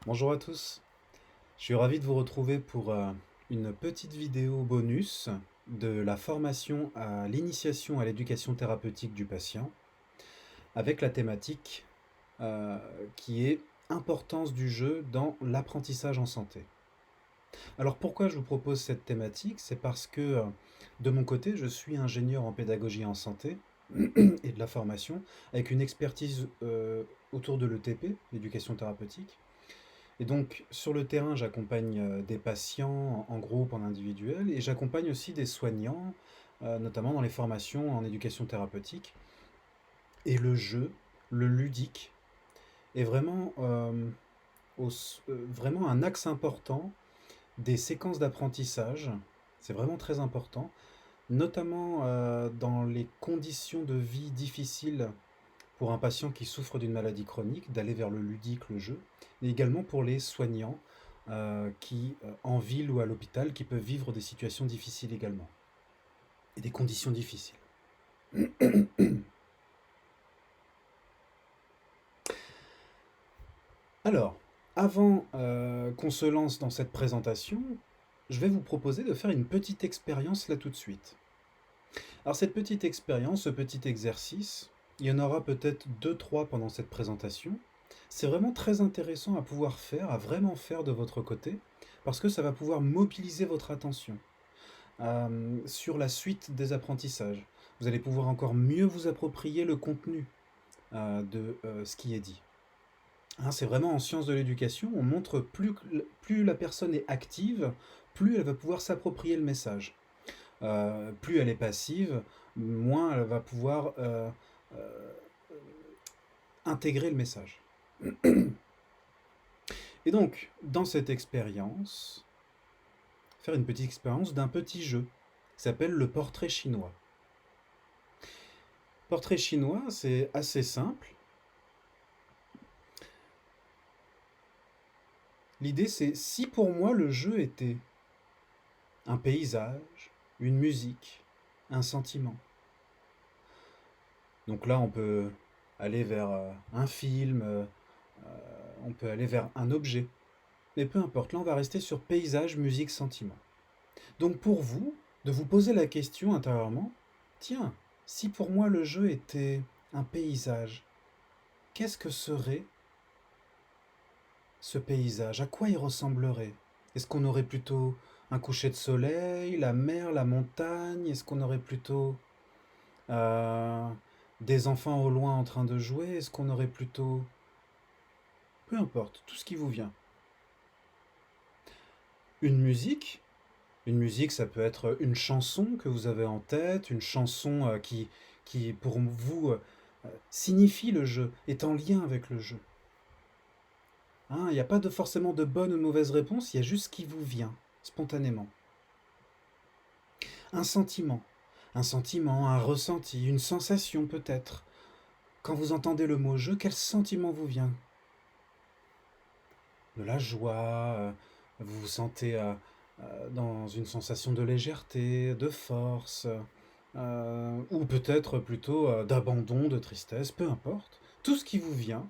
Bonjour à tous, je suis ravi de vous retrouver pour une petite vidéo bonus de la formation à l'initiation à l'éducation thérapeutique du patient avec la thématique euh, qui est importance du jeu dans l'apprentissage en santé. Alors pourquoi je vous propose cette thématique? C'est parce que de mon côté je suis ingénieur en pédagogie en santé et de la formation avec une expertise autour de l'ETP, l'éducation thérapeutique. Et donc, sur le terrain, j'accompagne des patients en groupe, en individuel, et j'accompagne aussi des soignants, notamment dans les formations en éducation thérapeutique. Et le jeu, le ludique, est vraiment, vraiment un axe important des séquences d'apprentissage. C'est vraiment très important, notamment dans les conditions de vie difficiles pour un patient qui souffre d'une maladie chronique, d'aller vers le ludique, le jeu, et également pour les soignants en ville ou à l'hôpital, qui peuvent vivre des situations difficiles également, et des conditions difficiles. Alors, avant qu'on se lance dans cette présentation, je vais vous proposer de faire une petite expérience là tout de suite. Alors cette petite expérience, ce petit exercice, il y en aura peut-être deux, trois pendant cette présentation. C'est vraiment très intéressant à pouvoir faire, à vraiment faire de votre côté, parce que ça va pouvoir mobiliser votre attention sur la suite des apprentissages. Vous allez pouvoir encore mieux vous approprier le contenu de ce qui est dit. Hein, c'est vraiment en sciences de l'éducation, on montre plus la personne est active, plus elle va pouvoir s'approprier le message. Plus elle est passive, moins elle va pouvoir euh, intégrer le message. Et donc, dans cette expérience, faire une petite expérience d'un petit jeu qui s'appelle le portrait chinois. Portrait chinois, c'est assez simple. L'idée, c'est si pour moi le jeu était un paysage, une musique, un sentiment. Donc là, on peut aller vers un film, on peut aller vers un objet. Mais peu importe, là on va rester sur paysage, musique, sentiment. Donc pour vous, de vous poser la question intérieurement, tiens, si pour moi le jeu était un paysage, qu'est-ce que serait ce paysage? À quoi il ressemblerait? Est-ce qu'on aurait plutôt un coucher de soleil, la mer, la montagne? Est-ce qu'on aurait plutôt euh, des enfants au loin en train de jouer? Est-ce qu'on aurait plutôt... Peu importe, tout ce qui vous vient. Une musique? Une musique, ça peut être une chanson que vous avez en tête, une chanson qui pour vous, signifie le jeu, est en lien avec le jeu. Hein, il n'y a pas forcément de bonne ou de mauvaise réponse, il y a juste ce qui vous vient, spontanément. Un sentiment. Un sentiment, un ressenti, une sensation peut-être. Quand vous entendez le mot jeu, quel sentiment vous vient? De la joie, vous vous sentez dans une sensation de légèreté, de force, ou peut-être plutôt d'abandon, de tristesse, peu importe. Tout ce qui vous vient,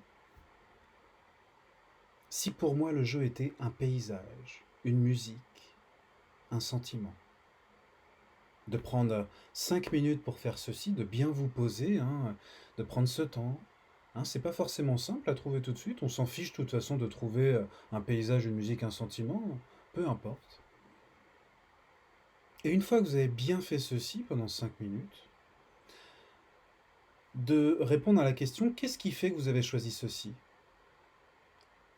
si pour moi le jeu était un paysage, une musique, un sentiment. De prendre 5 minutes pour faire ceci, de bien vous poser, hein, de prendre ce temps. Hein, c'est pas forcément simple à trouver tout de suite, on s'en fiche de toute façon de trouver un paysage, une musique, un sentiment, peu importe. Et une fois que vous avez bien fait ceci pendant 5 minutes, de répondre à la question qu'est-ce qui fait que vous avez choisi ceci?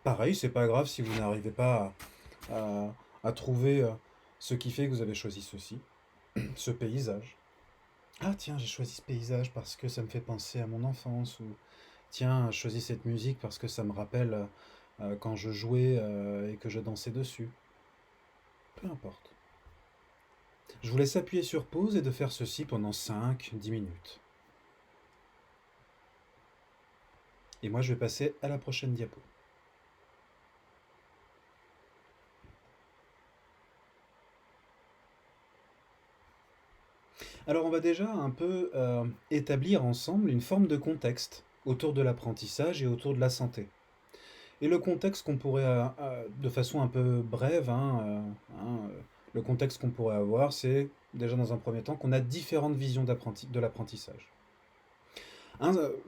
Pareil, c'est pas grave si vous n'arrivez pas à trouver ce qui fait que vous avez choisi ceci, ce paysage. Ah tiens, j'ai choisi ce paysage parce que ça me fait penser à mon enfance, ou tiens, je choisis cette musique parce que ça me rappelle quand je jouais et que je dansais dessus. Peu importe. Je vous laisse appuyer sur pause et de faire ceci pendant 5-10 minutes. Et moi, je vais passer à la prochaine diapo. Alors, on va déjà un peu établir ensemble une forme de contexte autour de l'apprentissage et autour de la santé. Et le contexte qu'on pourrait, de façon un peu brève, le contexte qu'on pourrait avoir, c'est déjà dans un premier temps qu'on a différentes visions de l'apprentissage.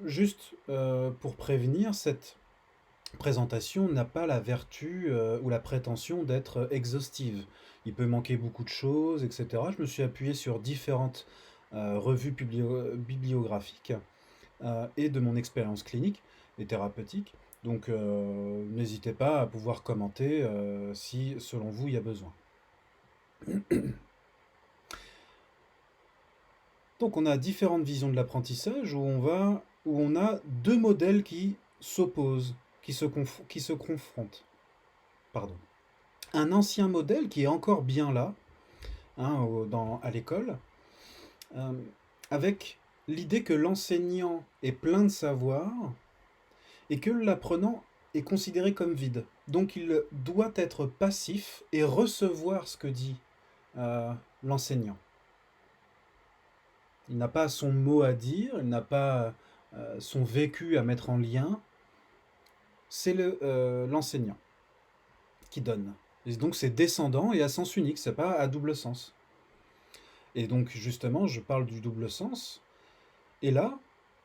Juste pour prévenir, cette présentation n'a pas la vertu ou la prétention d'être exhaustive. Il peut manquer beaucoup de choses, etc. Je me suis appuyé sur différentes revues bibliographiques et de mon expérience clinique et thérapeutique. Donc n'hésitez pas à pouvoir commenter si, selon vous, il y a besoin. Donc on a différentes visions de l'apprentissage où on a deux modèles qui s'opposent, qui se confrontent. Pardon. Un ancien modèle qui est encore bien là, à l'école, euh, avec l'idée que l'enseignant est plein de savoir et que l'apprenant est considéré comme vide. Donc il doit être passif et recevoir ce que dit l'enseignant. Il n'a pas son mot à dire, il n'a pas son vécu à mettre en lien. C'est l'enseignant qui donne. Et donc c'est descendant et à sens unique, c'est pas à double sens. Et donc justement, je parle du double sens. Et là,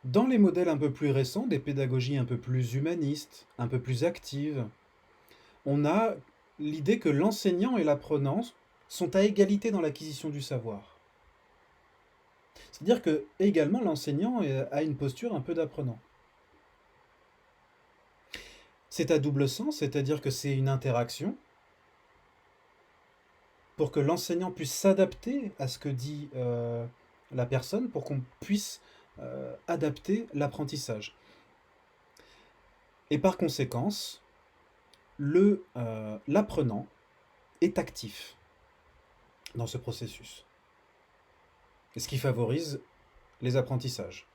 dans les modèles un peu plus récents, des pédagogies un peu plus humanistes, un peu plus actives, on a l'idée que l'enseignant et l'apprenant sont à égalité dans l'acquisition du savoir. C'est-à-dire que également l'enseignant a une posture un peu d'apprenant. C'est à double sens, c'est-à-dire que c'est une interaction pour que l'enseignant puisse s'adapter à ce que dit la personne, pour qu'on puisse adapter l'apprentissage. Et par conséquence, l'apprenant est actif dans ce processus, ce qui favorise les apprentissages.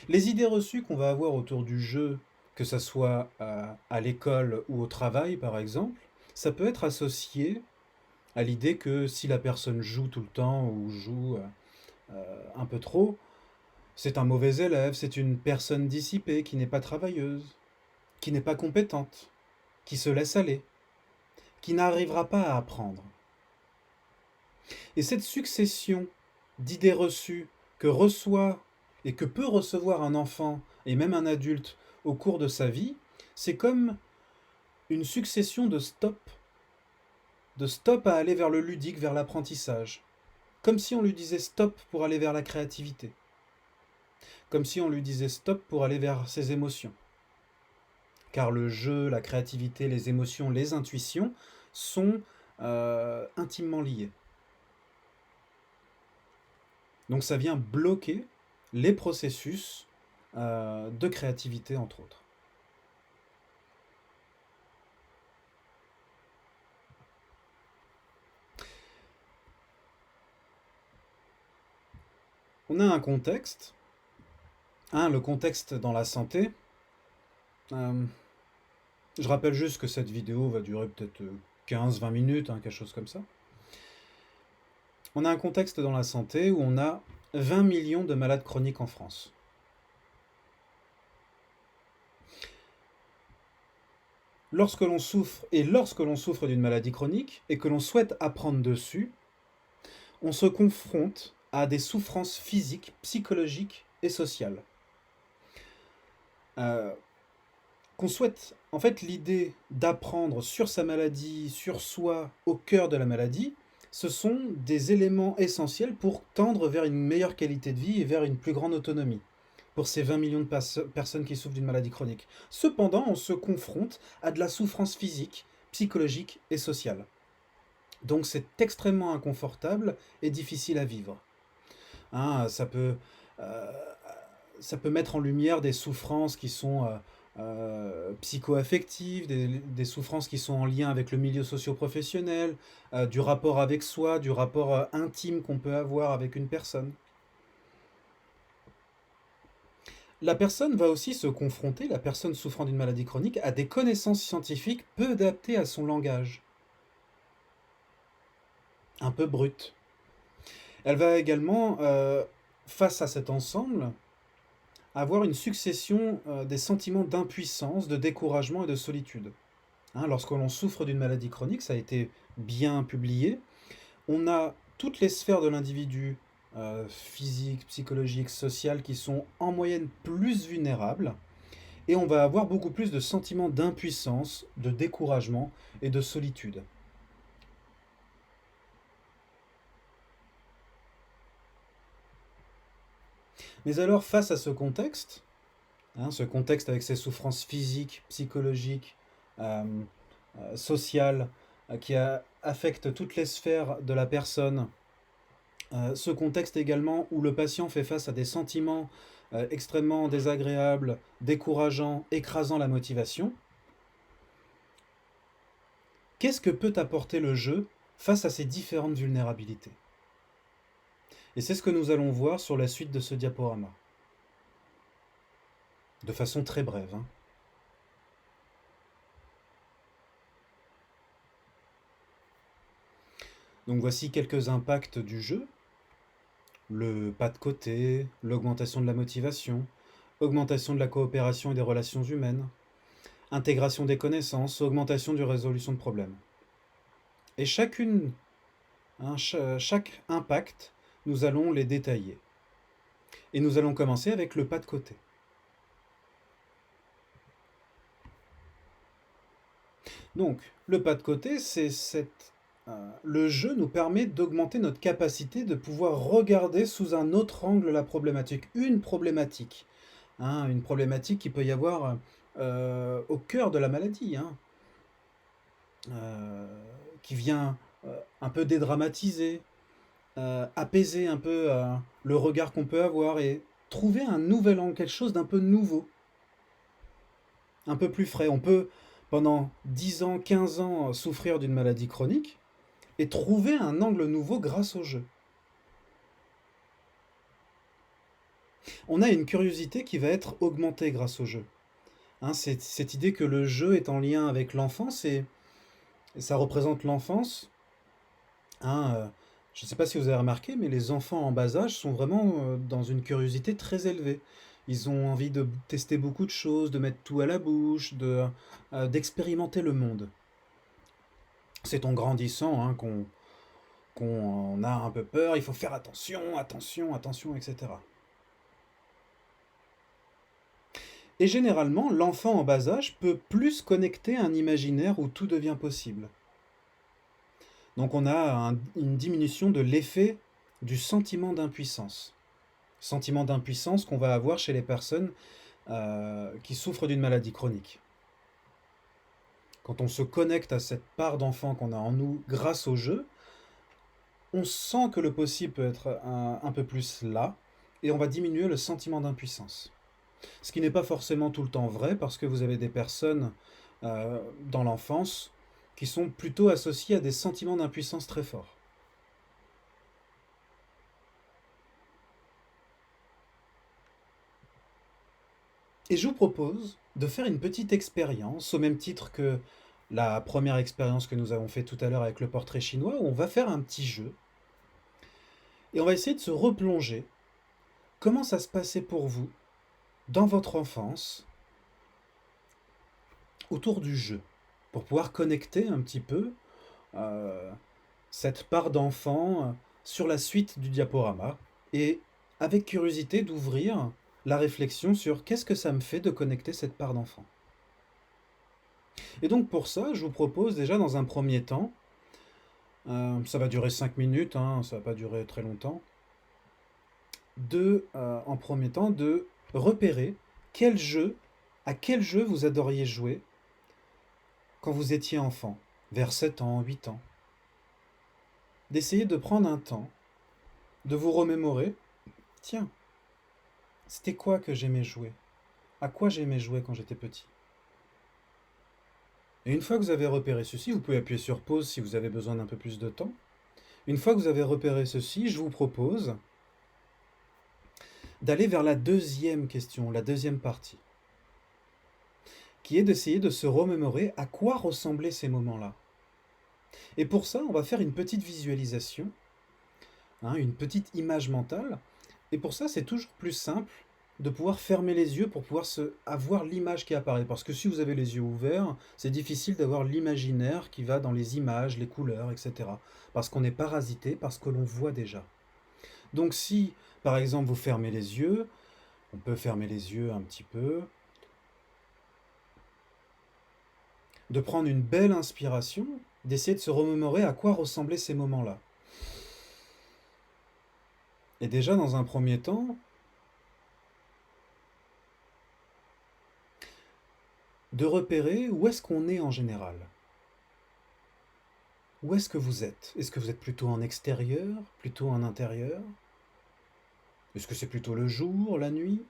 Les idées reçues qu'on va avoir autour du jeu, que ce soit à l'école ou au travail par exemple, ça peut être associé à l'idée que si la personne joue tout le temps ou joue un peu trop, c'est un mauvais élève, c'est une personne dissipée qui n'est pas travailleuse, qui n'est pas compétente, qui se laisse aller, qui n'arrivera pas à apprendre. Et cette succession d'idées reçues que reçoit et que peut recevoir un enfant et même un adulte au cours de sa vie, c'est comme une succession de stops à aller vers le ludique, vers l'apprentissage. Comme si on lui disait stop pour aller vers la créativité. Comme si on lui disait stop pour aller vers ses émotions. Car le jeu, la créativité, les émotions, les intuitions sont intimement liés. Donc ça vient bloquer les processus de créativité, entre autres. On a un contexte, le contexte dans la santé. Je rappelle juste que cette vidéo va durer peut-être 15-20 minutes, quelque chose comme ça. On a un contexte dans la santé où on a 20 millions de malades chroniques en France. Lorsque l'on souffre d'une maladie chronique et que l'on souhaite apprendre dessus, on se confronte à des souffrances physiques, psychologiques et sociales. Qu'on souhaite, en fait, l'idée d'apprendre sur sa maladie, sur soi, au cœur de la maladie, ce sont des éléments essentiels pour tendre vers une meilleure qualité de vie et vers une plus grande autonomie pour ces 20 millions de personnes qui souffrent d'une maladie chronique. Cependant, on se confronte à de la souffrance physique, psychologique et sociale. Donc c'est extrêmement inconfortable et difficile à vivre. Ça peut mettre en lumière des souffrances qui sont psycho-affectives, des souffrances qui sont en lien avec le milieu socio-professionnel, du rapport avec soi, du rapport intime qu'on peut avoir avec une personne. La personne va aussi se confronter, la personne souffrant d'une maladie chronique, à des connaissances scientifiques peu adaptées à son langage. Un peu brutes. Elle va également, face à cet ensemble, avoir une succession des sentiments d'impuissance, de découragement et de solitude. Hein, lorsque l'on souffre d'une maladie chronique, ça a été bien publié, on a toutes les sphères de l'individu, physique, psychologique, social, qui sont en moyenne plus vulnérables, et on va avoir beaucoup plus de sentiments d'impuissance, de découragement et de solitude. Mais alors, face à ce contexte, hein, ce contexte avec ses souffrances physiques, psychologiques, euh, sociales, affectent toutes les sphères de la personne, ce contexte également où le patient fait face à des sentiments extrêmement désagréables, décourageants, écrasant la motivation, qu'est-ce que peut apporter le jeu face à ces différentes vulnérabilités? Et c'est ce que nous allons voir sur la suite de ce diaporama. De façon très brève, hein. Donc voici quelques impacts du jeu. Le pas de côté, l'augmentation de la motivation, augmentation de la coopération et des relations humaines, intégration des connaissances, augmentation de résolution de problèmes. Et chaque impact, nous allons les détailler. Et nous allons commencer avec le pas de côté. Donc, le pas de côté, le jeu nous permet d'augmenter notre capacité de pouvoir regarder sous un autre angle la problématique. Une problématique. Hein, une problématique qui peut y avoir au cœur de la maladie. Hein, qui vient un peu dédramatiser, apaiser un peu le regard qu'on peut avoir et trouver un nouvel angle, quelque chose d'un peu nouveau, un peu plus frais. On peut, pendant 10 ans, 15 ans, souffrir d'une maladie chronique et trouver un angle nouveau grâce au jeu. On a une curiosité qui va être augmentée grâce au jeu. Hein, c'est cette idée que le jeu est en lien avec l'enfance et ça représente l'enfance. Hein, je ne sais pas si vous avez remarqué, mais les enfants en bas âge sont vraiment dans une curiosité très élevée. Ils ont envie de tester beaucoup de choses, de mettre tout à la bouche, d'expérimenter le monde. C'est en grandissant hein, qu'on a un peu peur, il faut faire attention, attention, attention, etc. Et généralement, l'enfant en bas âge peut plus connecter un imaginaire où tout devient possible. Donc on a une diminution de l'effet du sentiment d'impuissance. Sentiment d'impuissance qu'on va avoir chez les personnes qui souffrent d'une maladie chronique. Quand on se connecte à cette part d'enfant qu'on a en nous grâce au jeu, on sent que le possible peut être un peu plus là, et on va diminuer le sentiment d'impuissance. Ce qui n'est pas forcément tout le temps vrai, parce que vous avez des personnes dans l'enfance qui sont plutôt associées à des sentiments d'impuissance très forts. Et je vous propose de faire une petite expérience, au même titre que la première expérience que nous avons fait tout à l'heure avec le portrait chinois, où on va faire un petit jeu. Et on va essayer de se replonger. Comment ça se passait pour vous, dans votre enfance, autour du jeu, pour pouvoir connecter un petit peu cette part d'enfant sur la suite du diaporama, et avec curiosité d'ouvrir la réflexion sur qu'est-ce que ça me fait de connecter cette part d'enfant. Et donc pour ça, je vous propose déjà dans un premier temps, ça va durer 5 minutes, hein, ça va pas durer très longtemps, en premier temps, de repérer à quel jeu vous adoriez jouer quand vous étiez enfant, vers 7 ans, 8 ans. D'essayer de prendre un temps, de vous remémorer, tiens, c'était quoi que j'aimais jouer? À quoi j'aimais jouer quand j'étais petit? Et une fois que vous avez repéré ceci, vous pouvez appuyer sur pause si vous avez besoin d'un peu plus de temps. Une fois que vous avez repéré ceci, je vous propose d'aller vers la deuxième question, la deuxième partie, qui est d'essayer de se remémorer à quoi ressemblaient ces moments-là. Et pour ça, on va faire une petite visualisation, hein, une petite image mentale. Et pour ça, c'est toujours plus simple de pouvoir fermer les yeux pour pouvoir avoir l'image qui apparaît. Parce que si vous avez les yeux ouverts, c'est difficile d'avoir l'imaginaire qui va dans les images, les couleurs, etc. Parce qu'on est parasité, parce que l'on voit déjà. Donc si, par exemple, vous fermez les yeux, on peut fermer les yeux un petit peu, de prendre une belle inspiration, d'essayer de se remémorer à quoi ressemblaient ces moments-là. Et déjà, dans un premier temps, de repérer où est-ce qu'on est en général. Où est-ce que vous êtes? Est-ce que vous êtes plutôt en extérieur, plutôt en intérieur? Est-ce que c'est plutôt le jour, la nuit?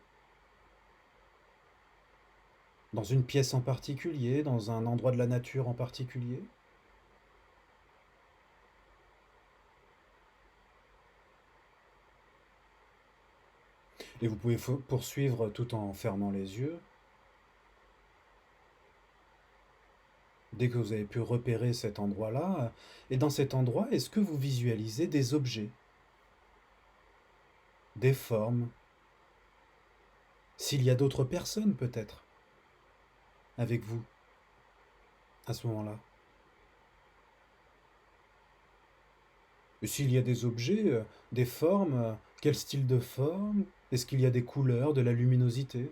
Dans une pièce en particulier, dans un endroit de la nature en particulier? Et vous pouvez poursuivre tout en fermant les yeux. Dès que vous avez pu repérer cet endroit-là, et dans cet endroit, est-ce que vous visualisez des objets, des formes? S'il y a d'autres personnes peut-être avec vous à ce moment-là? Et s'il y a des objets, des formes, quel style de forme? Est-ce qu'il y a des couleurs, de la luminosité?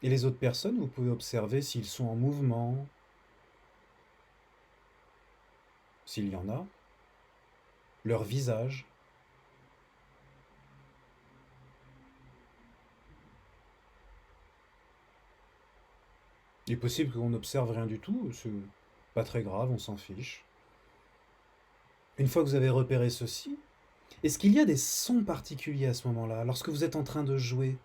Et les autres personnes, vous pouvez observer s'ils sont en mouvement, s'il y en a, leur visage. Il est possible qu'on n'observe rien du tout, c'est pas très grave, on s'en fiche. Une fois que vous avez repéré ceci, est-ce qu'il y a des sons particuliers à ce moment-là, lorsque vous êtes en train de jouer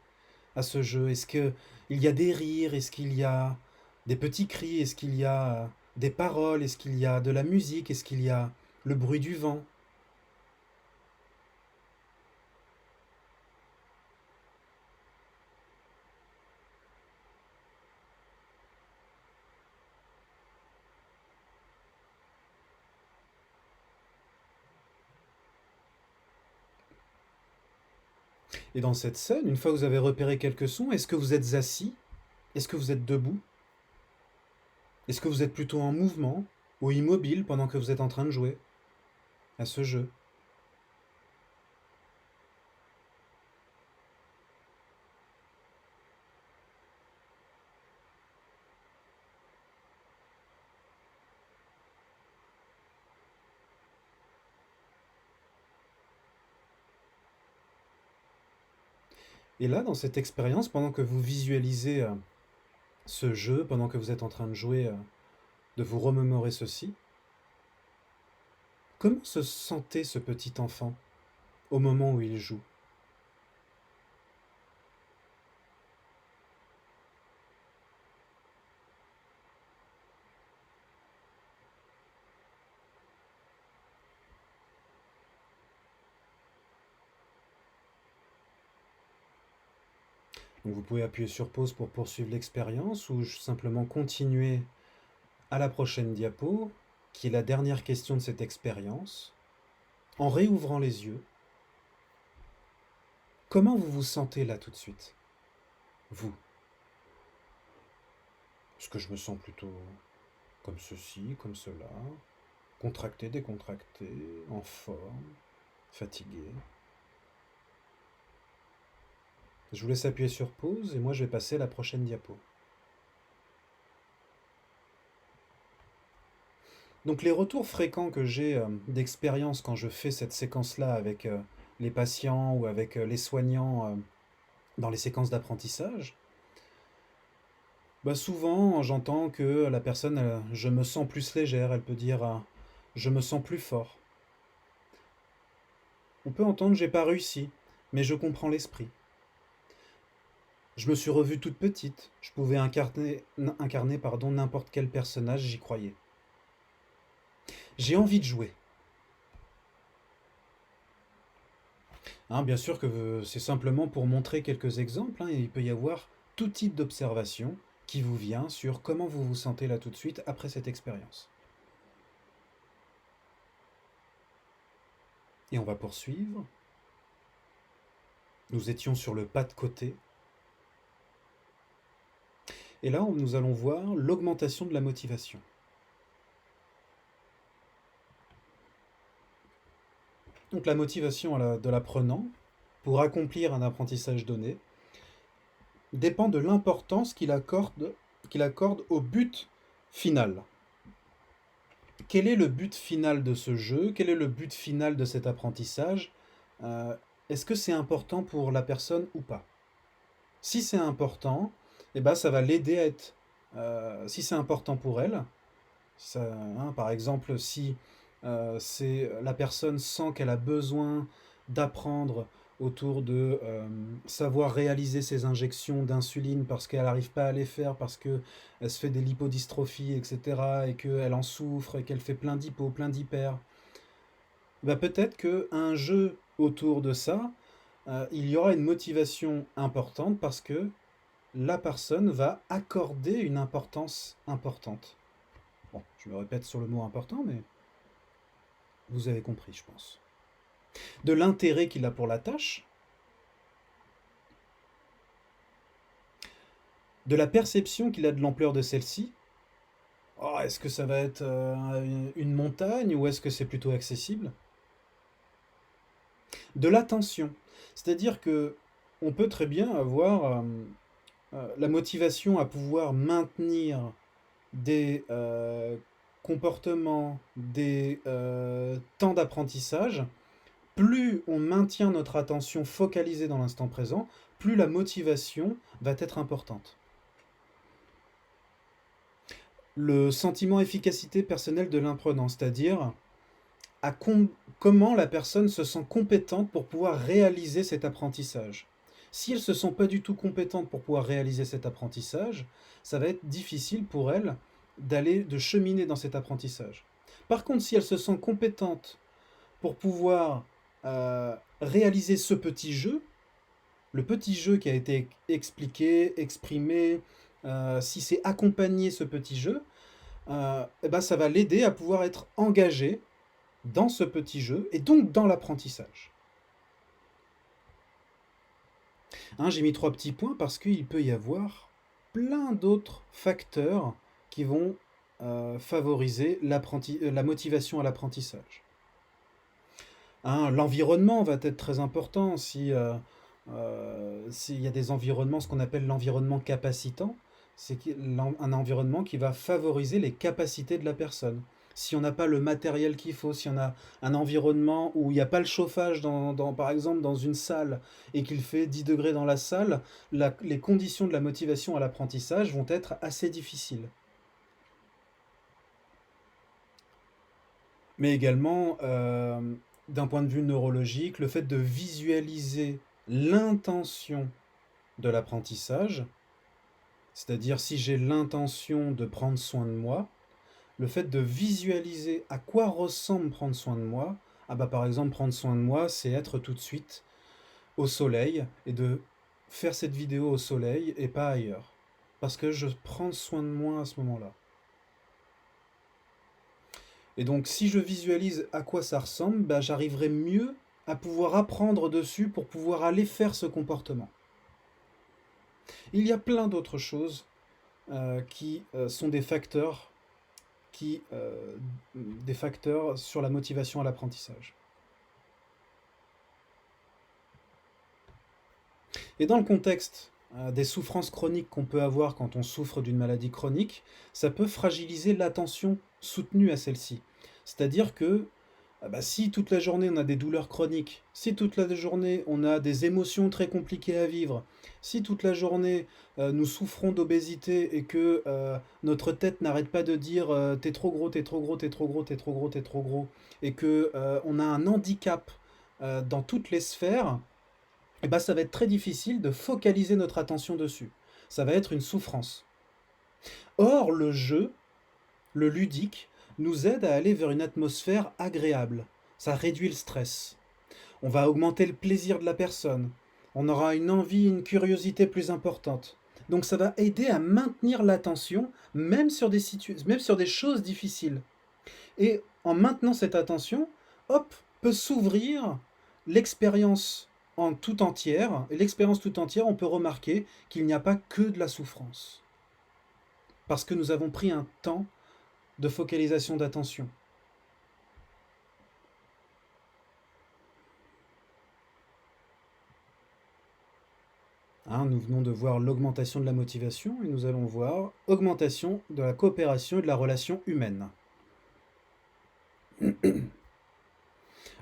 à ce jeu? Est-ce qu'il y a des rires? Est-ce qu'il y a des petits cris? Est-ce qu'il y a des paroles? Est-ce qu'il y a de la musique? Est-ce qu'il y a le bruit du vent? Et dans cette scène, une fois que vous avez repéré quelques sons, est-ce que vous êtes assis? Est-ce que vous êtes debout? Est-ce que vous êtes plutôt en mouvement ou immobile pendant que vous êtes en train de jouer à ce jeu? Et là, dans cette expérience, pendant que vous visualisez ce jeu, pendant que vous êtes en train de jouer, de vous remémorer ceci, comment se sentait ce petit enfant au moment où il joue? Donc vous pouvez appuyer sur pause pour poursuivre l'expérience ou simplement continuer à la prochaine diapo, qui est la dernière question de cette expérience, en réouvrant les yeux. Comment vous vous sentez là tout de suite? Vous? Est-ce que je me sens plutôt comme ceci, comme cela, contracté, décontracté, en forme, fatigué? Je vous laisse appuyer sur pause et moi je vais passer à la prochaine diapo. Donc les retours fréquents que j'ai d'expérience quand je fais cette séquence-là avec les patients ou avec les soignants dans les séquences d'apprentissage, bah souvent j'entends que la personne, je me sens plus légère, elle peut dire je me sens plus fort. On peut entendre j'ai pas réussi, mais je comprends l'esprit. Je me suis revue toute petite, je pouvais incarner pardon, n'importe quel personnage, j'y croyais. J'ai envie de jouer. Hein, bien sûr que c'est simplement pour montrer quelques exemples, hein, il peut y avoir tout type d'observation qui vous vient sur comment vous vous sentez là tout de suite après cette expérience. Et on va poursuivre. Nous étions sur le pas de côté. Et là, nous allons voir l'augmentation de la motivation. Donc la motivation de l'apprenant pour accomplir un apprentissage donné dépend de l'importance qu'il accorde au but final. Quel est le but final de ce jeu? Quel est le but final de cet apprentissage? Est-ce que c'est important pour la personne ou pas? Si c'est important, eh ben, ça va l'aider à être... si c'est important pour elle, par exemple, si la personne sent qu'elle a besoin d'apprendre autour de savoir réaliser ses injections d'insuline parce qu'elle n'arrive pas à les faire, parce qu'elle se fait des lipodystrophies, etc., et qu'elle en souffre, et qu'elle fait plein d'hypo, plein d'hyper, bah peut-être qu'un jeu autour de ça, il y aura une motivation importante parce que la personne va accorder une importance importante. Bon, je me répète sur le mot important, mais vous avez compris, je pense. De l'intérêt qu'il a pour la tâche, de la perception qu'il a de l'ampleur de celle-ci. Oh, est-ce que ça va être une montagne ou est-ce que c'est plutôt accessible? De l'attention, c'est-à-dire que on peut très bien avoir la motivation à pouvoir maintenir des comportements, des temps d'apprentissage. Plus on maintient notre attention focalisée dans l'instant présent, plus la motivation va être importante. Le sentiment efficacité personnelle de l'apprenant, c'est-à-dire comment la personne se sent compétente pour pouvoir réaliser cet apprentissage. Si elle ne se sent pas du tout compétente pour pouvoir réaliser cet apprentissage, ça va être difficile pour elle de cheminer dans cet apprentissage. Par contre, si elle se sent compétente pour pouvoir réaliser ce petit jeu, le petit jeu qui a été expliqué, exprimé, si c'est accompagné ce petit jeu, eh ben ça va l'aider à pouvoir être engagé dans ce petit jeu et donc dans l'apprentissage. Hein, j'ai mis 3 petits points parce qu'il peut y avoir plein d'autres facteurs qui vont favoriser la motivation à l'apprentissage. Hein, l'environnement va être très important s'il y a des environnements, ce qu'on appelle l'environnement capacitant, c'est un environnement qui va favoriser les capacités de la personne. Si on n'a pas le matériel qu'il faut, si on a un environnement où il n'y a pas le chauffage, par exemple dans une salle, et qu'il fait 10 degrés dans la salle, les conditions de la motivation à l'apprentissage vont être assez difficiles. Mais également, d'un point de vue neurologique, le fait de visualiser l'intention de l'apprentissage, c'est-à-dire si j'ai l'intention de prendre soin de moi, le fait de visualiser à quoi ressemble prendre soin de moi, par exemple prendre soin de moi, c'est être tout de suite au soleil et de faire cette vidéo au soleil et pas ailleurs. Parce que je prends soin de moi à ce moment-là. Et donc si je visualise à quoi ça ressemble, j'arriverai mieux à pouvoir apprendre dessus pour pouvoir aller faire ce comportement. Il y a plein d'autres choses qui sont des facteurs sur la motivation à l'apprentissage. Et dans le contexte des souffrances chroniques qu'on peut avoir quand on souffre d'une maladie chronique, ça peut fragiliser l'attention soutenue à celle-ci. C'est-à-dire que si toute la journée on a des douleurs chroniques, si toute la journée on a des émotions très compliquées à vivre, si toute la journée nous souffrons d'obésité et que notre tête n'arrête pas de dire t'es trop gros, t'es trop gros, t'es trop gros, t'es trop gros, t'es trop gros, et que on a un handicap dans toutes les sphères, ça va être très difficile de focaliser notre attention dessus. Ça va être une souffrance. Or, le jeu, le ludique, nous aide à aller vers une atmosphère agréable. Ça réduit le stress. On va augmenter le plaisir de la personne. On aura une envie, une curiosité plus importante. Donc ça va aider à maintenir l'attention, même sur des choses difficiles. Et en maintenant cette attention, hop, peut s'ouvrir l'expérience en tout entière, et l'expérience tout entière, on peut remarquer qu'il n'y a pas que de la souffrance. Parce que nous avons pris un temps de focalisation d'attention. Hein, nous venons de voir l'augmentation de la motivation et nous allons voir augmentation de la coopération et de la relation humaine.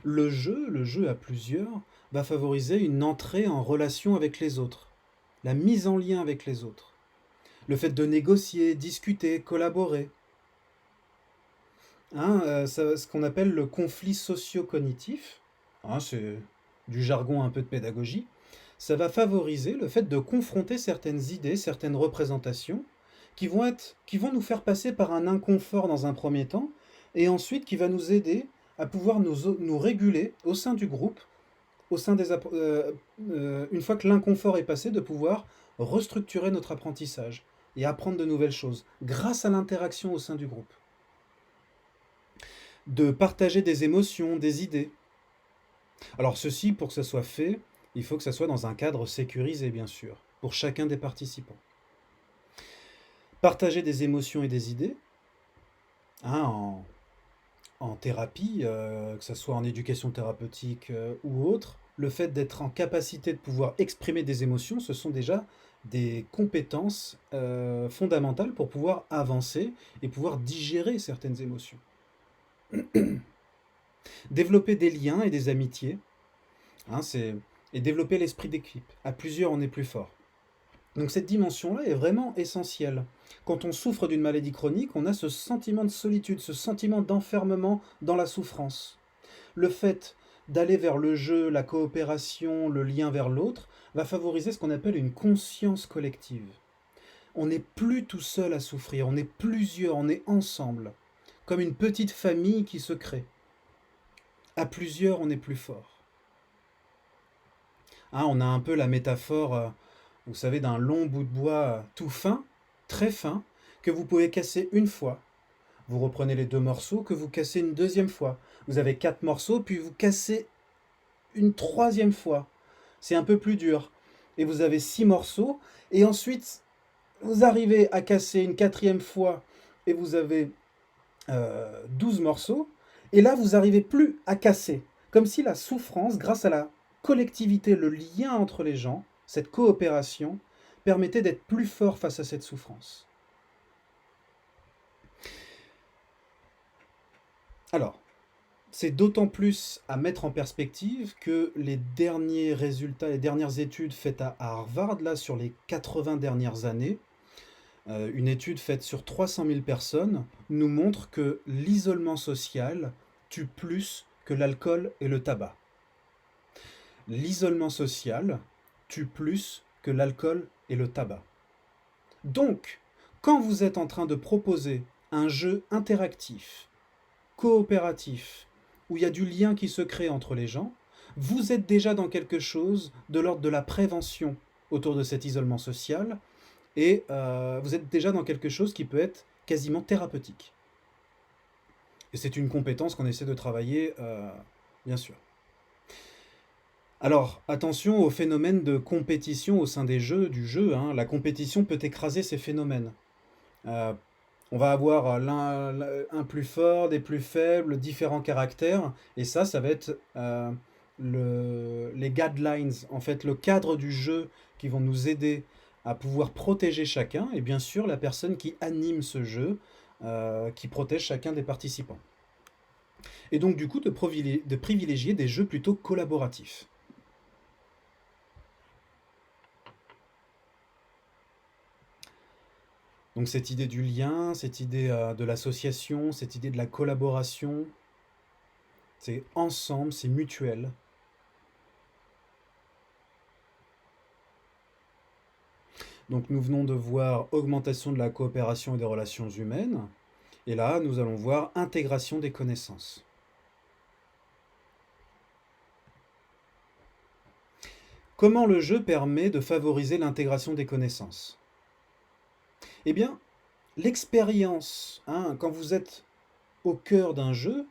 Le jeu à plusieurs, va favoriser une entrée en relation avec les autres, la mise en lien avec les autres, le fait de négocier, discuter, collaborer. Hein, ce qu'on appelle le conflit socio-cognitif, hein, c'est du jargon un peu de pédagogie, ça va favoriser le fait de confronter certaines idées, certaines représentations, qui vont nous faire passer par un inconfort dans un premier temps, et ensuite qui va nous aider à pouvoir nous réguler au sein du groupe, une fois que l'inconfort est passé, de pouvoir restructurer notre apprentissage et apprendre de nouvelles choses grâce à l'interaction au sein du groupe. De partager des émotions, des idées. Alors ceci, pour que ça soit fait, il faut que ça soit dans un cadre sécurisé, bien sûr, pour chacun des participants. Partager des émotions et des idées, hein, en thérapie, que ce soit en éducation thérapeutique ou autre, le fait d'être en capacité de pouvoir exprimer des émotions, ce sont déjà des compétences fondamentales pour pouvoir avancer et pouvoir digérer certaines émotions. Développer des liens et des amitiés, hein, et développer l'esprit d'équipe. À plusieurs, on est plus fort. Donc cette dimension-là est vraiment essentielle. Quand on souffre d'une maladie chronique, on a ce sentiment de solitude, ce sentiment d'enfermement dans la souffrance. Le fait d'aller vers le jeu, la coopération, le lien vers l'autre, va favoriser ce qu'on appelle une conscience collective. On n'est plus tout seul à souffrir, on est plusieurs, on est ensemble, comme une petite famille qui se crée. À plusieurs, on est plus fort. Hein, on a un peu la métaphore, vous savez, d'un long bout de bois tout fin, très fin, que vous pouvez casser une fois. Vous reprenez les 2 morceaux, que vous cassez une deuxième fois. Vous avez 4 morceaux, puis vous cassez une troisième fois. C'est un peu plus dur. Et vous avez 6 morceaux, et ensuite, vous arrivez à casser une quatrième fois, et vous avez 12 morceaux, et là, vous n'arrivez plus à casser. Comme si la souffrance, grâce à la collectivité, le lien entre les gens, cette coopération, permettait d'être plus fort face à cette souffrance. Alors, c'est d'autant plus à mettre en perspective que les derniers résultats, les dernières études faites à Harvard, là, sur les 80 dernières années, une étude faite sur 300 000 personnes, nous montre que l'isolement social tue plus que l'alcool et le tabac. L'isolement social tue plus que l'alcool et le tabac. Donc, quand vous êtes en train de proposer un jeu interactif, coopératif, où il y a du lien qui se crée entre les gens, vous êtes déjà dans quelque chose de l'ordre de la prévention autour de cet isolement social, et vous êtes déjà dans quelque chose qui peut être quasiment thérapeutique. Et c'est une compétence qu'on essaie de travailler, bien sûr. Alors, attention au phénomène de compétition au sein du jeu, hein. La compétition peut écraser ces phénomènes. On va avoir un plus fort, des plus faibles, différents caractères, et ça va être les guidelines, en fait, le cadre du jeu qui vont nous aider à pouvoir protéger chacun, et bien sûr la personne qui anime ce jeu, qui protège chacun des participants. Et donc du coup de privilégier des jeux plutôt collaboratifs. Donc cette idée du lien, cette idée de l'association, cette idée de la collaboration, c'est ensemble, c'est mutuel. Donc nous venons de voir augmentation de la coopération et des relations humaines. Et là, nous allons voir intégration des connaissances. Comment le jeu permet de favoriser l'intégration des connaissances ? Eh bien, l'expérience, hein, quand vous êtes au cœur d'un jeu,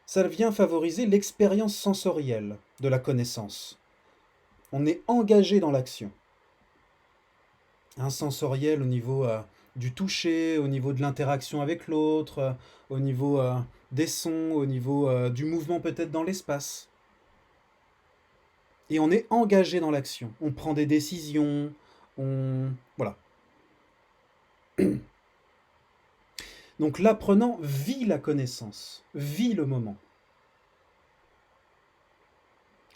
ça vient favoriser l'expérience sensorielle. de la connaissance. On est engagé dans l'action. Un sensoriel au niveau du toucher, au niveau de l'interaction avec l'autre, au niveau des sons, au niveau du mouvement peut-être dans l'espace. Et on est engagé dans l'action. On prend des décisions, voilà. Donc l'apprenant vit la connaissance, vit le moment.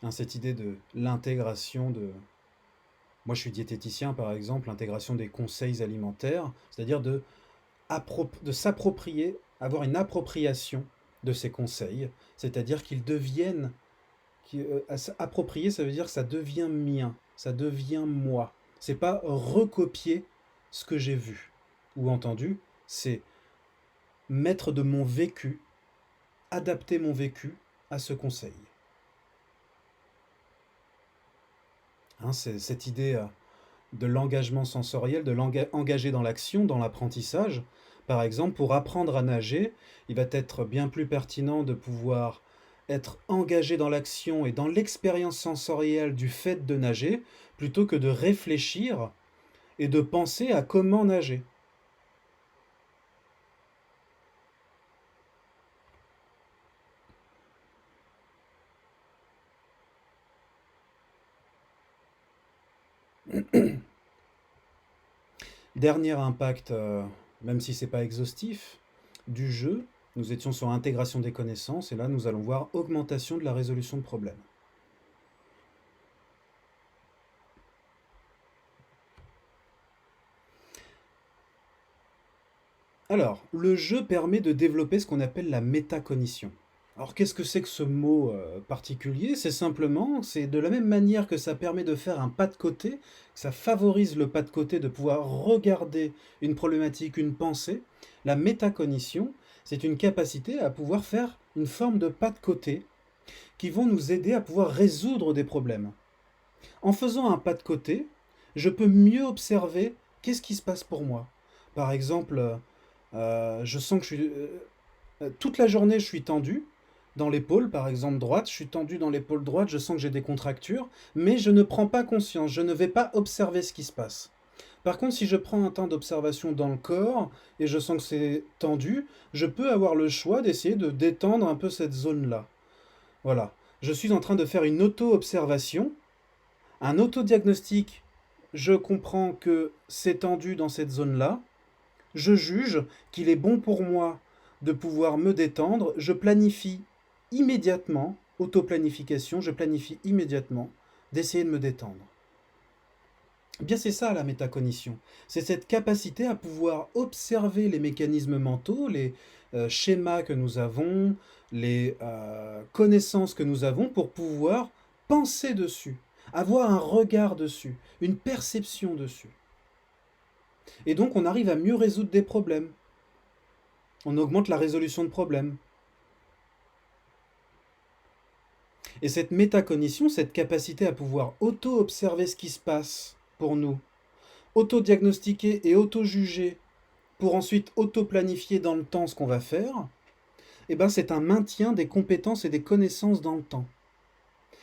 Hein, cette idée de l'intégration de... Moi je suis diététicien par exemple, l'intégration des conseils alimentaires, c'est-à-dire de s'approprier, avoir une appropriation de ces conseils, c'est-à-dire qu'ils deviennent... approprier, ça veut dire que ça devient mien, ça devient moi. C'est pas recopier ce que j'ai vu ou entendu, c'est mettre de mon vécu, adapter mon vécu à ce conseil. Hein, c'est cette idée de l'engagement sensoriel, de l'engager dans l'action, dans l'apprentissage. Par exemple, pour apprendre à nager, il va être bien plus pertinent de pouvoir être engagé dans l'action et dans l'expérience sensorielle du fait de nager, plutôt que de réfléchir et de penser à comment nager. Dernier impact, même si ce n'est pas exhaustif, du jeu, nous étions sur intégration des connaissances, et là nous allons voir augmentation de la résolution de problèmes. Alors, le jeu permet de développer ce qu'on appelle la métacognition. Alors qu'est-ce que c'est que ce mot particulier? C'est simplement, c'est de la même manière que ça permet de faire un pas de côté, que ça favorise le pas de côté de pouvoir regarder une problématique, une pensée. La métacognition, c'est une capacité à pouvoir faire une forme de pas de côté qui vont nous aider à pouvoir résoudre des problèmes. En faisant un pas de côté, je peux mieux observer qu'est-ce qui se passe pour moi. Par exemple, je sens que toute la journée, je suis tendu dans l'épaule, par exemple droite, je suis tendu dans l'épaule droite, je sens que j'ai des contractures, mais je ne prends pas conscience, je ne vais pas observer ce qui se passe. Par contre, si je prends un temps d'observation dans le corps et je sens que c'est tendu, je peux avoir le choix d'essayer de détendre un peu cette zone-là. Voilà. Je suis en train de faire une auto-observation, un auto-diagnostic. Je comprends que c'est tendu dans cette zone-là. Je juge qu'il est bon pour moi de pouvoir me détendre. Je planifie immédiatement, auto-planification, je planifie immédiatement d'essayer de me détendre. Eh bien, c'est ça la métacognition. C'est cette capacité à pouvoir observer les mécanismes mentaux, les schémas que nous avons, les connaissances que nous avons pour pouvoir penser dessus, avoir un regard dessus, une perception dessus. Et donc, on arrive à mieux résoudre des problèmes. On augmente la résolution de problèmes. Et cette métacognition, cette capacité à pouvoir auto-observer ce qui se passe pour nous, auto-diagnostiquer et auto-juger pour ensuite auto-planifier dans le temps ce qu'on va faire, eh ben c'est un maintien des compétences et des connaissances dans le temps.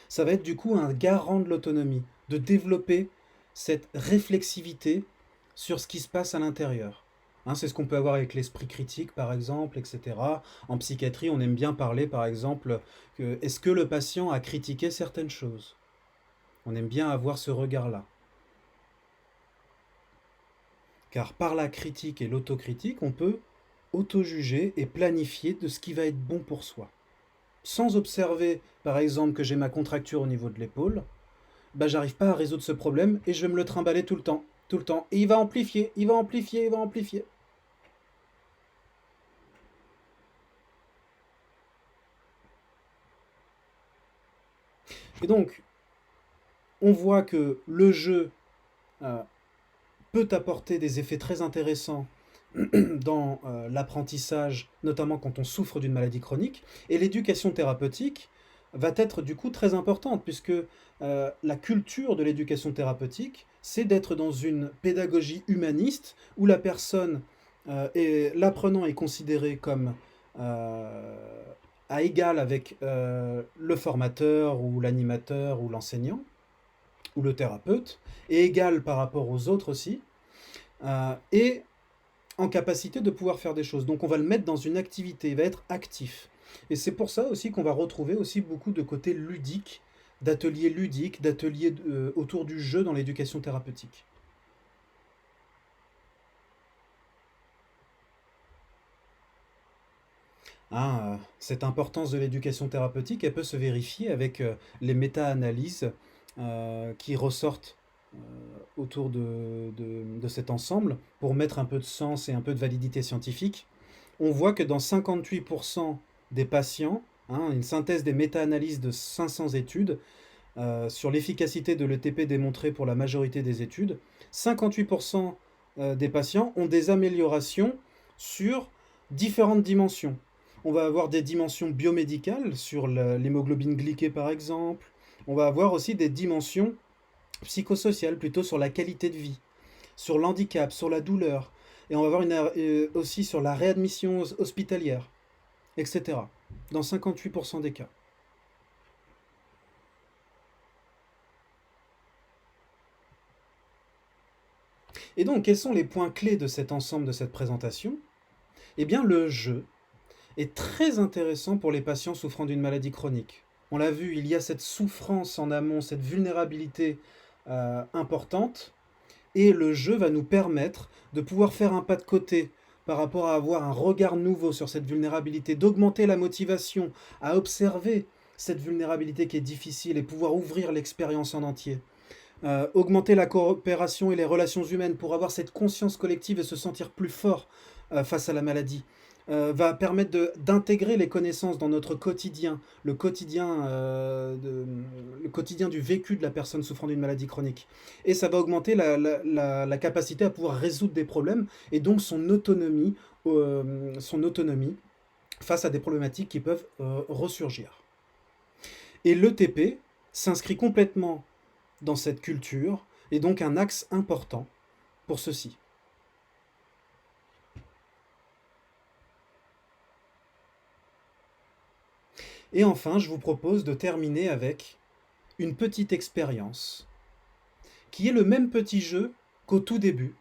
Ça va être du coup un garant de l'autonomie, de développer cette réflexivité sur ce qui se passe à l'intérieur. Hein, c'est ce qu'on peut avoir avec l'esprit critique, par exemple, etc. En psychiatrie, on aime bien parler, par exemple, est-ce que le patient a critiqué certaines choses? On aime bien avoir ce regard-là. Car par la critique et l'autocritique, on peut auto-juger et planifier de ce qui va être bon pour soi. Sans observer, par exemple, que j'ai ma contracture au niveau de l'épaule, bah, j'arrive pas à résoudre ce problème et je vais me le trimballer tout le temps. Tout le temps. Et il va amplifier, il va amplifier, il va amplifier. Et donc, on voit que le jeu peut apporter des effets très intéressants dans l'apprentissage, notamment quand on souffre d'une maladie chronique. Et l'éducation thérapeutique va être du coup très importante, puisque la culture de l'éducation thérapeutique, c'est d'être dans une pédagogie humaniste où la personne et l'apprenant est considéré comme à égal avec le formateur ou l'animateur ou l'enseignant ou le thérapeute, et égal par rapport aux autres aussi, et en capacité de pouvoir faire des choses. Donc on va le mettre dans une activité, il va être actif. Et c'est pour ça aussi qu'on va retrouver aussi beaucoup de côté ludique, d'ateliers autour du jeu dans l'éducation thérapeutique. Hein, cette importance de l'éducation thérapeutique, elle peut se vérifier avec les méta-analyses qui ressortent autour de cet ensemble pour mettre un peu de sens et un peu de validité scientifique. On voit que dans 58% des patients, hein, une synthèse des méta-analyses de 500 études sur l'efficacité de l'ETP démontrée pour la majorité des études, 58% des patients ont des améliorations sur différentes dimensions. On va avoir des dimensions biomédicales sur l'hémoglobine glyquée par exemple. On va avoir aussi des dimensions psychosociales, plutôt sur la qualité de vie, sur l'handicap, sur la douleur. Et on va avoir aussi sur la réadmission hospitalière, etc. Dans 58% des cas. Et donc, quels sont les points clés de cet ensemble, de cette présentation? Eh bien, le jeu est très intéressant pour les patients souffrant d'une maladie chronique. On l'a vu, il y a cette souffrance en amont, cette vulnérabilité importante, et le jeu va nous permettre de pouvoir faire un pas de côté par rapport à avoir un regard nouveau sur cette vulnérabilité, d'augmenter la motivation à observer cette vulnérabilité qui est difficile et pouvoir ouvrir l'expérience en entier. Augmenter la coopération et les relations humaines pour avoir cette conscience collective et se sentir plus fort face à la maladie. Va permettre d'intégrer les connaissances dans notre quotidien, le quotidien du vécu de la personne souffrant d'une maladie chronique. Et ça va augmenter la capacité à pouvoir résoudre des problèmes et donc son autonomie face à des problématiques qui peuvent ressurgir. Et l'ETP s'inscrit complètement dans cette culture et donc un axe important pour ceci. Et enfin, je vous propose de terminer avec une petite expérience qui est le même petit jeu qu'au tout début.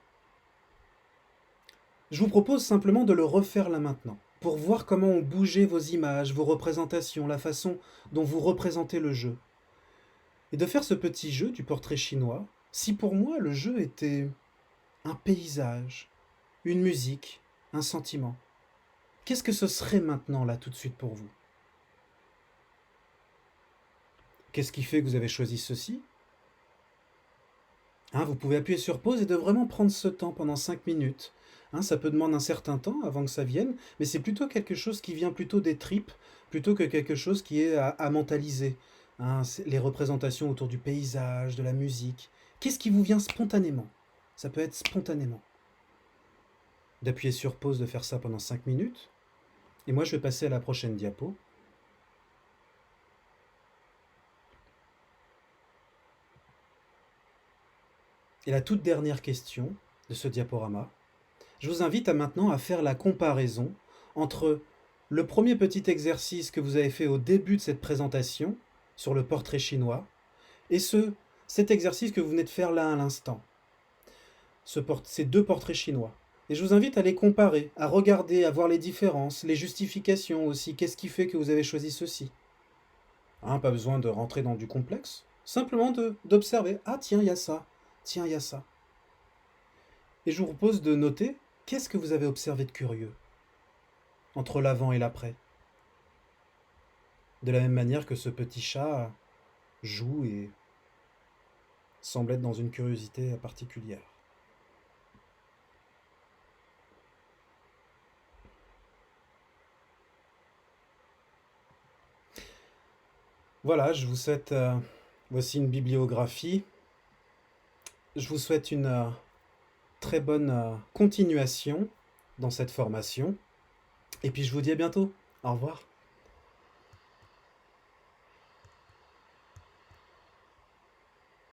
Je vous propose simplement de le refaire là maintenant, pour voir comment ont bougé vos images, vos représentations, la façon dont vous représentez le jeu. Et de faire ce petit jeu du portrait chinois, si pour moi le jeu était un paysage, une musique, un sentiment, qu'est-ce que ce serait maintenant là tout de suite pour vous? Qu'est-ce qui fait que vous avez choisi ceci? Hein, vous pouvez appuyer sur pause et de vraiment prendre ce temps pendant 5 minutes. Hein, ça peut demander un certain temps avant que ça vienne, mais c'est plutôt quelque chose qui vient plutôt des tripes, plutôt que quelque chose qui est à mentaliser. Hein, les représentations autour du paysage, de la musique. Qu'est-ce qui vous vient spontanément? Ça peut être spontanément. D'appuyer sur pause, de faire ça pendant 5 minutes. Et moi, je vais passer à la prochaine diapo. Et la toute dernière question de ce diaporama, je vous invite maintenant à faire la comparaison entre le premier petit exercice que vous avez fait au début de cette présentation sur le portrait chinois et cet exercice que vous venez de faire là à l'instant, ces deux portraits chinois. Et je vous invite à les comparer, à regarder, à voir les différences, les justifications aussi. Qu'est-ce qui fait que vous avez choisi ceci? Hein, pas besoin de rentrer dans du complexe, simplement d'observer. Ah tiens, il y a ça. Tiens, il y a ça. Et je vous propose de noter qu'est-ce que vous avez observé de curieux entre l'avant et l'après. De la même manière que ce petit chat joue et semble être dans une curiosité particulière. Voilà, je vous souhaite... voici une bibliographie. Je vous souhaite une très bonne continuation dans cette formation. Et puis je vous dis à bientôt. Au revoir.